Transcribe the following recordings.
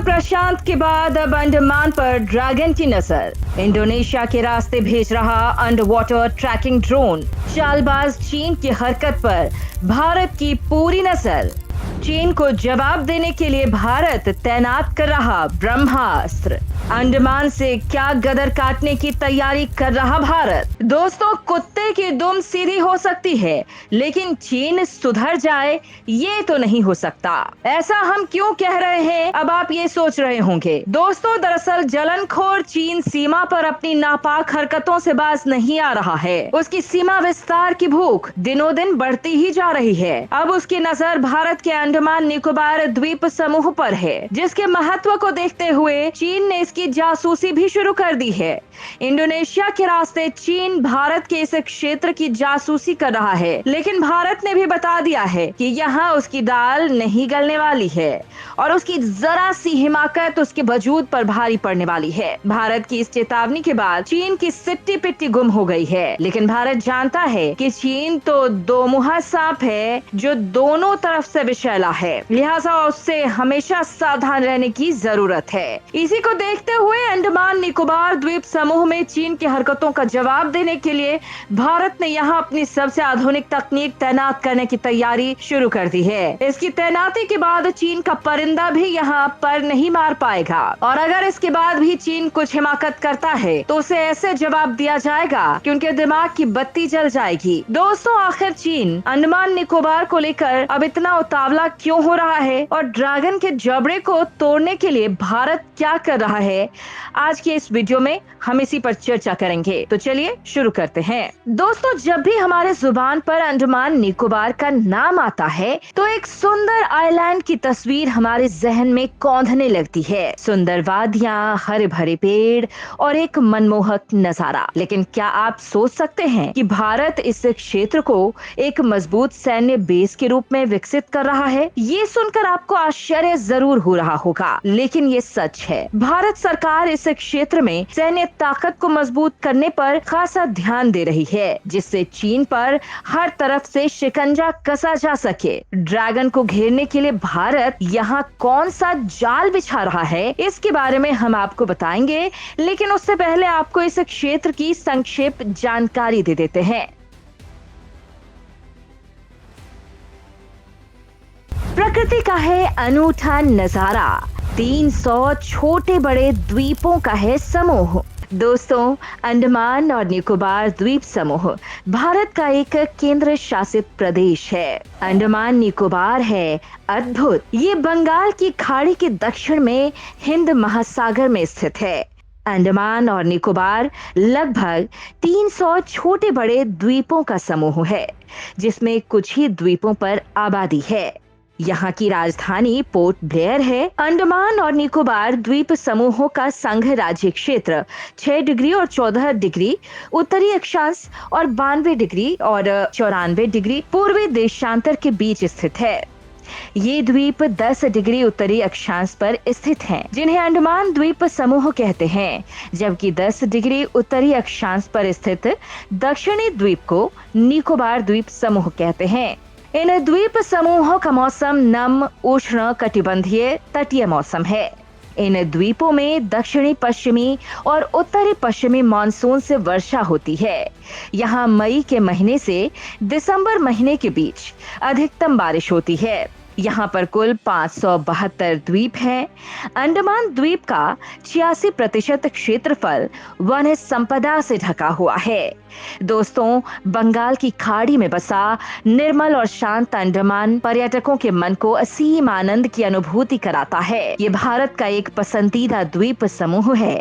प्रशांत के बाद अब अंडमान पर ड्रैगन की नजर। इंडोनेशिया के रास्ते भेज रहा under water trekking drone. Chaalbaaz चीन की हरकत पर भारत की पूरी नजर। चीन को जवाब देने के लिए भारत तैनात कर रहा ब्रह्मास्त्र। अंडमान से क्या गदर काटने की तैयारी कर रहा भारत। दोस्तों, कुत्ते की दुम सीधी हो सकती है, लेकिन चीन सुधर जाए ये तो नहीं हो सकता। ऐसा हम क्यों कह रहे हैं, अब आप ये सोच रहे होंगे। दोस्तों, दरअसल जलनखोर चीन सीमा पर अपनी नापाक हरकतों से बाज नहीं आ रहा है। उसकी सीमा विस्तार की भूख दिनों दिन बढ़ती ही जा रही है। अब उसकी नजर भारत के अंडमान निकोबार द्वीप समूह पर है, जिसके महत्व को देखते हुए चीन ने की जासूसी भी शुरू कर दी है। इंडोनेशिया के रास्ते चीन भारत के इस क्षेत्र की जासूसी कर रहा है, लेकिन भारत ने भी बता दिया है कि यहाँ उसकी दाल नहीं गलने वाली है और उसकी जरा सी हिमाकत उसके वजूद पर भारी पड़ने वाली है। भारत की इस चेतावनी के बाद चीन की सिट्टी पिट्टी गुम हो गई है, लेकिन भारत जानता है कि चीन तो दो मुहा सांप है जो दोनों तरफ से विषैला है, लिहाजा उससे हमेशा सावधान रहने की जरूरत है। इसी को देखते हुए अंडमान निकोबार द्वीप समूह में चीन की हरकतों का जवाब देने के लिए भारत ने यहाँ अपनी सबसे आधुनिक तकनीक तैनात करने की तैयारी शुरू कर दी है। इसकी तैनाती के बाद चीन का परिंदा भी यहाँ पर नहीं मार पाएगा, और अगर इसके बाद भी चीन कुछ हिमाकत करता है तो उसे ऐसे जवाब दिया जाएगा कि उनके दिमाग की बत्ती जल जाएगी। दोस्तों, आखिर चीन अंडमान निकोबार को लेकर अब इतना उतावला क्यों हो रहा है और ड्रैगन के जबड़े को तोड़ने के लिए भारत क्या कर रहा है, आज के इस वीडियो में हम इसी पर चर्चा करेंगे। तो चलिए शुरू करते हैं। दोस्तों, जब भी हमारे जुबान पर अंडमान निकोबार का नाम आता है तो एक सुंदर आइलैंड की तस्वीर हमारे जहन में कौंधने लगती है। सुंदर वादियां, हरे भरे पेड़ और एक मनमोहक नजारा। लेकिन क्या आप सोच सकते हैं कि भारत इस क्षेत्र को एक मजबूत सैन्य बेस के रूप में विकसित कर रहा है? ये सुनकर आपको आश्चर्य जरूर हो रहा होगा, लेकिन ये सच है। भारत सरकार इस क्षेत्र में सैन्य ताकत को मजबूत करने पर खासा ध्यान दे रही है, जिससे चीन पर हर तरफ से शिकंजा कसा जा सके। ड्रैगन को घेरने के लिए भारत यहाँ कौन सा जाल बिछा रहा है, इसके बारे में हम आपको बताएंगे, लेकिन उससे पहले आपको इस क्षेत्र की संक्षिप्त जानकारी दे देते हैं। प्रकृति का है अनूठा नजारा, 300 छोटे बड़े द्वीपों का है समूह। दोस्तों, अंडमान और निकोबार द्वीप समूह भारत का एक केंद्र शासित प्रदेश है। अंडमान निकोबार है अद्भुत। ये बंगाल की खाड़ी के दक्षिण में हिंद महासागर में स्थित है। अंडमान और निकोबार लगभग 300 छोटे बड़े द्वीपों का समूह है, जिसमें कुछ ही द्वीपों पर आबादी है। यहाँ की राजधानी पोर्ट ब्लेयर है। अंडमान और निकोबार द्वीप समूहों का संघ राज्य क्षेत्र 6 डिग्री और 14 डिग्री उत्तरी अक्षांश और 92 डिग्री और 94 डिग्री पूर्वी देशांतर के बीच स्थित है। ये द्वीप 10 डिग्री उत्तरी अक्षांश पर स्थित हैं, जिन्हें अंडमान द्वीप समूह कहते हैं, जबकि 10 डिग्री उत्तरी अक्षांश पर स्थित दक्षिणी द्वीप को निकोबार द्वीप समूह कहते हैं। इन द्वीप समूहों का मौसम नम उष्ण कटिबंधीय तटीय मौसम है। इन द्वीपों में दक्षिणी पश्चिमी और उत्तरी पश्चिमी मानसून से वर्षा होती है। यहाँ मई के महीने से दिसंबर महीने के बीच अधिकतम बारिश होती है। यहाँ पर कुल 572 द्वीप हैं। अंडमान द्वीप का 86% क्षेत्रफल वन संपदा से ढका हुआ है। दोस्तों, बंगाल की खाड़ी में बसा निर्मल और शांत अंडमान पर्यटकों के मन को असीम आनंद की अनुभूति कराता है। ये भारत का एक पसंदीदा द्वीप समूह है।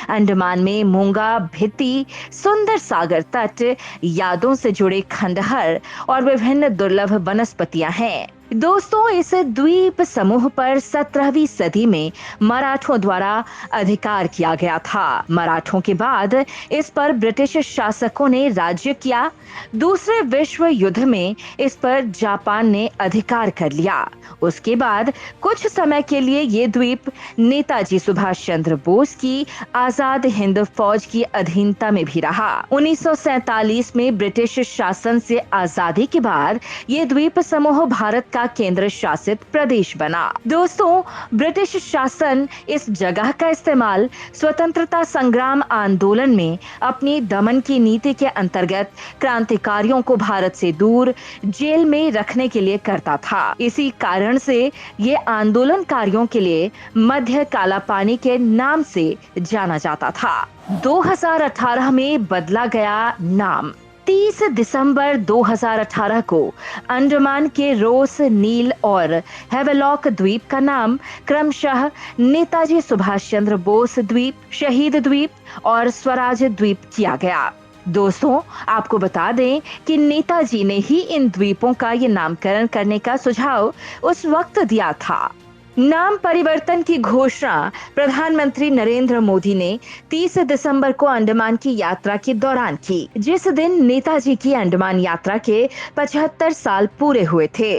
अंडमान में मूंगा भित्ति, सुंदर सागर तट, यादों से जुड़े खंडहर और विभिन्न दुर्लभ वनस्पतियां हैं। दोस्तों, इस द्वीप समूह पर 17वीं सदी में मराठों द्वारा अधिकार किया गया था। मराठों के बाद इस पर ब्रिटिश शासकों ने राज्य किया। दूसरे विश्व युद्ध में इस पर जापान ने अधिकार कर लिया। उसके बाद कुछ समय के लिए ये द्वीप नेताजी सुभाष चंद्र बोस की आजाद हिंद फौज की अधीनता में भी रहा। 1947 में ब्रिटिश शासन से आजादी के बाद ये द्वीप समूह भारत का केंद्र शासित प्रदेश बना। दोस्तों, ब्रिटिश शासन इस जगह का इस्तेमाल स्वतंत्रता संग्राम आंदोलन में अपनी दमन की नीति के अंतर्गत क्रांतिकारियों को भारत से दूर जेल में रखने के लिए करता था। इसी कारण से ये आंदोलनकारियों के लिए मध्य काला पानी के नाम से जाना जाता था। 2018 में बदला गया नाम। 30 दिसंबर 2018 को अंडमान के रोस, नील और हेवेलॉक द्वीप का नाम क्रमशः नेताजी सुभाष चंद्र बोस द्वीप, शहीद द्वीप और स्वराज द्वीप किया गया। दोस्तों, आपको बता दें कि नेताजी ने ही इन द्वीपों का ये नामकरण करने का सुझाव उस वक्त दिया था। नाम परिवर्तन की घोषणा प्रधानमंत्री नरेंद्र मोदी ने 30 दिसंबर को अंडमान की यात्रा के दौरान की, जिस दिन नेताजी की अंडमान यात्रा के 75 साल पूरे हुए थे।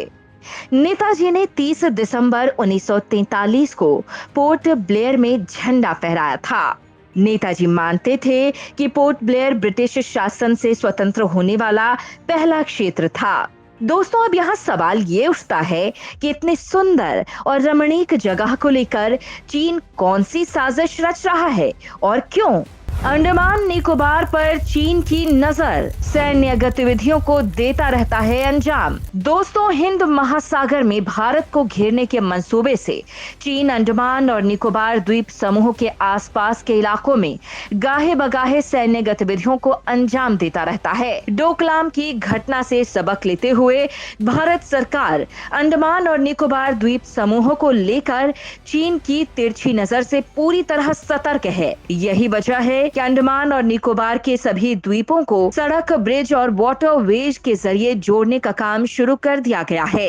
नेताजी ने 30 दिसंबर 1943 को पोर्ट ब्लेयर में झंडा फहराया था। नेताजी मानते थे कि पोर्ट ब्लेयर ब्रिटिश शासन से स्वतंत्र होने वाला पहला क्षेत्र था। दोस्तों, अब यहाँ सवाल ये उठता है कि इतने सुंदर और रमणीक जगह को लेकर चीन कौन सी साजिश रच रहा है और क्यों? अंडमान निकोबार पर चीन की नजर, सैन्य गतिविधियों को देता रहता है अंजाम। दोस्तों, हिंद महासागर में भारत को घेरने के मंसूबे से चीन अंडमान और निकोबार द्वीप समूह के आसपास के इलाकों में गाहे बगाहे सैन्य गतिविधियों को अंजाम देता रहता है। डोकलाम की घटना से सबक लेते हुए भारत सरकार अंडमान और निकोबार द्वीप समूह को लेकर चीन की तिरछी नजर से पूरी तरह सतर्क है। यही वजह है कि अंडमान और निकोबार के सभी द्वीपों को सड़क, ब्रिज और वाटरवेज के जरिए जोड़ने का काम शुरू कर दिया गया है।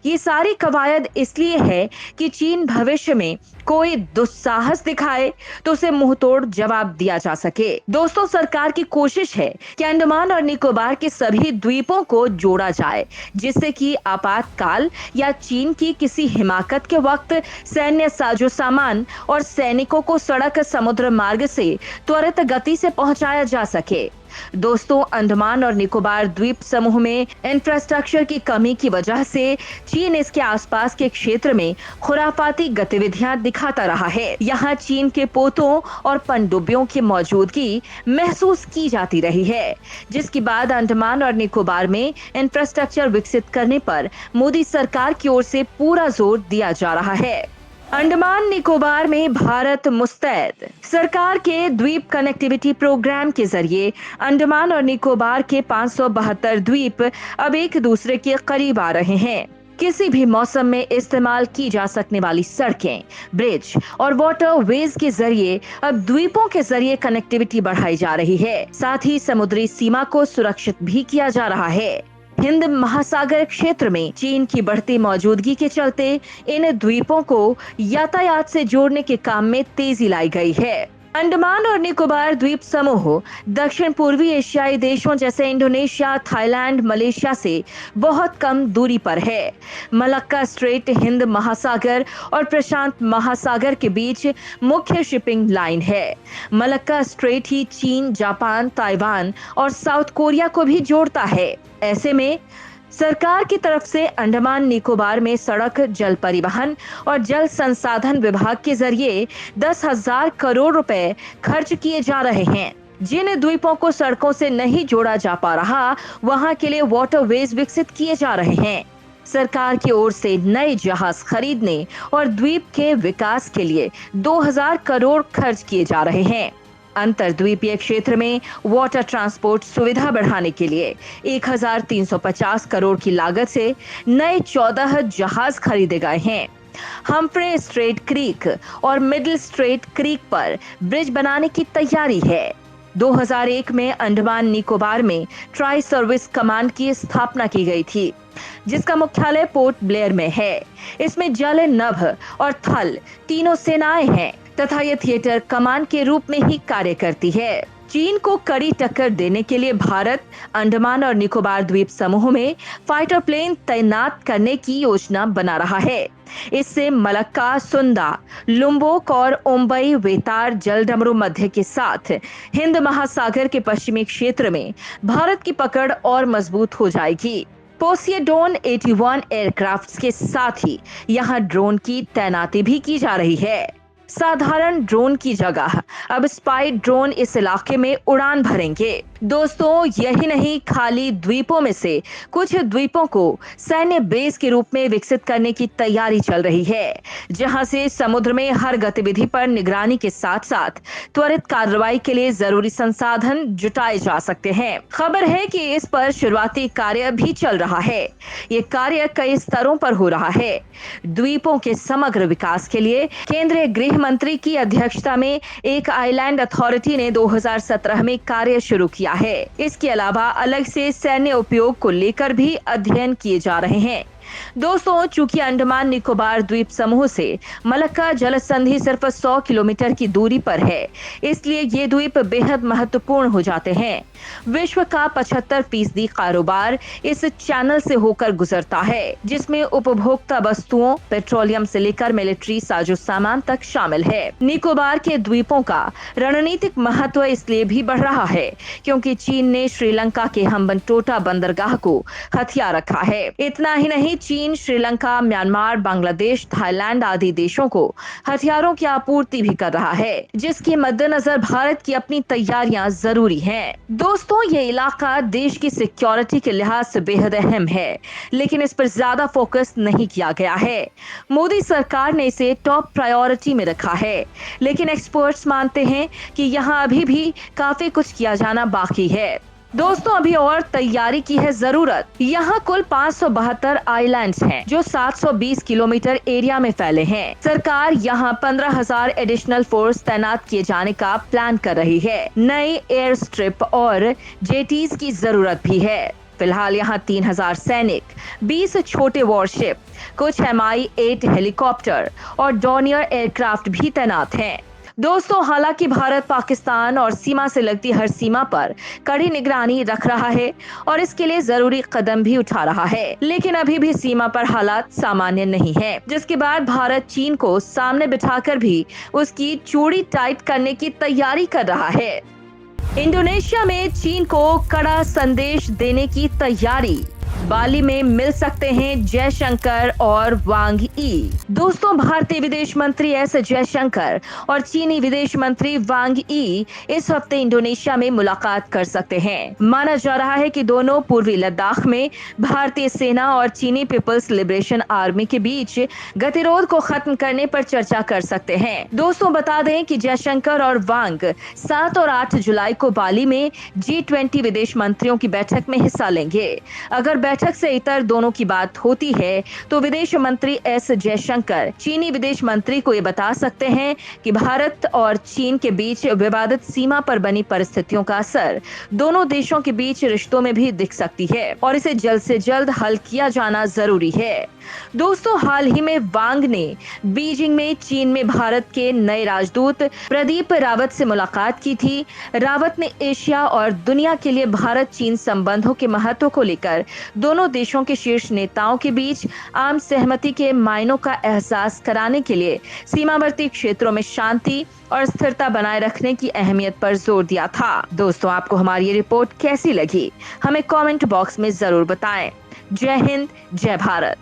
ये सारी कवायद इसलिए है कि चीन भविष्य में कोई दुस्साहस दिखाए तो उसे मुंहतोड़ जवाब दिया जा सके। दोस्तों, सरकार की कोशिश है कि अंडमान और निकोबार के सभी द्वीपों को जोड़ा जाए, जिससे कि आपातकाल या चीन की किसी हिमाकत के वक्त सैन्य साजो सामान और सैनिकों को सड़क, समुद्र मार्ग से त्वरित गति से पहुंचाया जा सके। दोस्तों, अंडमान और निकोबार द्वीप समूह में इंफ्रास्ट्रक्चर की कमी की वजह से चीन इसके आसपास के क्षेत्र में खुराफाती गतिविधियां दिखाता रहा है। यहाँ चीन के पोतों और पनडुब्बियों की मौजूदगी महसूस की जाती रही है, जिसके बाद अंडमान और निकोबार में इंफ्रास्ट्रक्चर विकसित करने पर मोदी सरकार की ओर से पूरा जोर दिया जा रहा है। अंडमान निकोबार में भारत मुस्तैद। सरकार के द्वीप कनेक्टिविटी प्रोग्राम के जरिए अंडमान और निकोबार के 572 द्वीप अब एक दूसरे के करीब आ रहे हैं। किसी भी मौसम में इस्तेमाल की जा सकने वाली सड़कें, ब्रिज और वाटरवेज के जरिए अब द्वीपों के जरिए कनेक्टिविटी बढ़ाई जा रही है। साथ ही समुद्री सीमा को सुरक्षित भी किया जा रहा है। हिंद महासागर क्षेत्र में चीन की बढ़ती मौजूदगी के चलते इन द्वीपों को यातायात से जोड़ने के काम में तेजी लाई गई है। अंडमान और निकोबार द्वीप समूह दक्षिण पूर्वी एशियाई देशों जैसे इंडोनेशिया, थाईलैंड, मलेशिया से बहुत कम दूरी पर है। मलक्का स्ट्रेट हिंद महासागर और प्रशांत महासागर के बीच मुख्य शिपिंग लाइन है। मलक्का स्ट्रेट ही चीन, जापान, ताइवान और साउथ कोरिया को भी जोड़ता है। ऐसे में सरकार की तरफ से अंडमान निकोबार में सड़क, जल परिवहन और जल संसाधन विभाग के जरिए 10,000 करोड़ रुपए खर्च किए जा रहे हैं। जिन द्वीपों को सड़कों से नहीं जोड़ा जा पा रहा, वहां के लिए वाटरवेज विकसित किए जा रहे हैं। सरकार की ओर से नए जहाज खरीदने और द्वीप के विकास के लिए 2,000 करोड़ खर्च किए जा रहे हैं। अंतरद्वीपीय क्षेत्र में वाटर ट्रांसपोर्ट सुविधा बढ़ाने के लिए 1,350 करोड़ की लागत से नए 14 जहाज खरीदे गए हैं। हम्फ्रे स्ट्रेट क्रीक और मिडिल स्ट्रेट क्रीक पर ब्रिज बनाने की तैयारी है। 2001 में अंडमान निकोबार में ट्राई सर्विस कमांड की स्थापना की गई थी, जिसका मुख्यालय पोर्ट ब्लेयर में है। इसमें जल, नभ और थल तीनों सेनाएं हैं तथा ये थिएटर कमान के रूप में ही कार्य करती है। चीन को कड़ी टक्कर देने के लिए भारत अंडमान और निकोबार द्वीप समूह में फाइटर प्लेन तैनात करने की योजना बना रहा है। इससे मलक्का, सुंदा, लुम्बोक और ओम्बई वेतार जलडमरू मध्य के साथ हिंद महासागर के पश्चिमी क्षेत्र में भारत की पकड़ और मजबूत हो जाएगी। पोसिडोन 81 एयरक्राफ्ट्स के साथ ही यहां ड्रोन की तैनाती भी की जा रही है। साधारण ड्रोन की जगह अब स्पाई ड्रोन इस इलाके में उड़ान भरेंगे। दोस्तों, यही नहीं, खाली द्वीपों में से कुछ द्वीपों को सैन्य बेस के रूप में विकसित करने की तैयारी चल रही है, जहां से समुद्र में हर गतिविधि पर निगरानी के साथ साथ त्वरित कार्रवाई के लिए जरूरी संसाधन जुटाए जा सकते हैं। खबर है कि इस पर शुरुआती कार्य भी चल रहा है। ये कार्य कई स्तरों पर हो रहा है। द्वीपों के समग्र विकास के लिए केंद्रीय गृह मंत्री की अध्यक्षता में एक आइलैंड अथॉरिटी ने 2017 में कार्य शुरू किया है। इसके अलावा अलग से सैन्य उपयोग को लेकर भी अध्ययन किए जा रहे हैं। दोस्तों, चूंकि अंडमान निकोबार द्वीप समूह से मलक्का जल संधि सिर्फ 100 किलोमीटर की दूरी पर है, इसलिए ये द्वीप बेहद महत्वपूर्ण हो जाते हैं। विश्व का 75% कारोबार इस चैनल से होकर गुजरता है, जिसमें उपभोक्ता वस्तुओं, पेट्रोलियम से लेकर मिलिट्री साजो सामान तक शामिल है। निकोबार के द्वीपों का रणनीतिक महत्व इसलिए भी बढ़ रहा है क्योंकि चीन ने श्रीलंका के हम्बनटोटा बंदरगाह को हथिया रखा है। इतना ही नहीं, चीन श्रीलंका, म्यांमार, बांग्लादेश, थाईलैंड आदि देशों को हथियारों की आपूर्ति भी कर रहा है, जिसके मद्देनजर भारत की अपनी तैयारियां जरूरी हैं। दोस्तों, ये इलाका देश की सिक्योरिटी के लिहाज से बेहद अहम है, लेकिन इस पर ज्यादा फोकस नहीं किया गया है। मोदी सरकार ने इसे टॉप प्रायोरिटी में रखा है, लेकिन एक्सपर्ट्स मानते हैं कि यहाँ अभी भी काफी कुछ किया जाना बाकी है। दोस्तों, अभी और तैयारी की है जरूरत। यहाँ कुल 572 आइलैंड्स हैं, जो 720 किलोमीटर एरिया में फैले हैं। सरकार यहाँ 15,000 एडिशनल फोर्स तैनात किए जाने का प्लान कर रही है। नई एयर स्ट्रिप और जेटीज की जरूरत भी है। फिलहाल यहाँ 3,000 सैनिक, 20 छोटे वॉरशिप, कुछ MI-8 हेलीकॉप्टर और डॉर्नियर एयरक्राफ्ट भी तैनात हैं। दोस्तों, हालांकि भारत पाकिस्तान और सीमा से लगती हर सीमा पर कड़ी निगरानी रख रहा है और इसके लिए जरूरी कदम भी उठा रहा है, लेकिन अभी भी सीमा पर हालात सामान्य नहीं है, जिसके बाद भारत चीन को सामने बिठाकर भी उसकी चूड़ी टाइट करने की तैयारी कर रहा है। इंडोनेशिया में चीन को कड़ा संदेश देने की तैयारी। बाली में मिल सकते हैं जयशंकर और वांग यी। दोस्तों, भारतीय विदेश मंत्री एस जयशंकर और चीनी विदेश मंत्री वांग यी इस हफ्ते इंडोनेशिया में मुलाकात कर सकते हैं। माना जा रहा है कि दोनों पूर्वी लद्दाख में भारतीय सेना और चीनी पीपल्स लिबरेशन आर्मी के बीच गतिरोध को खत्म करने पर चर्चा कर सकते हैं। दोस्तों, बता दें कि जयशंकर और वांग 7 और 8 जुलाई को बाली में G20 विदेश मंत्रियों की बैठक में हिस्सा लेंगे। अगर बैठक से इतर दोनों की बात होती है तो विदेश मंत्री एस जयशंकर चीनी विदेश मंत्री को ये बता सकते हैं कि भारत और चीन के बीच विवादित सीमा पर बनी परिस्थितियों का असर दोनों देशों के बीच रिश्तों में भी दिख सकती है और इसे जल्द से जल्द हल किया जाना जरूरी है। दोस्तों, हाल ही में वांग ने बीजिंग में चीन में भारत के नए राजदूत प्रदीप रावत से मुलाकात की थी। रावत ने एशिया और दुनिया के लिए भारत चीन संबंधों के महत्व को लेकर दोनों देशों के शीर्ष नेताओं के बीच आम सहमति के मायनों का एहसास कराने के लिए सीमावर्ती क्षेत्रों में शांति और स्थिरता बनाए रखने की अहमियत पर जोर दिया था। दोस्तों, आपको हमारी ये रिपोर्ट कैसी लगी, हमें कमेंट बॉक्स में जरूर बताएं। जय हिंद, जय भारत।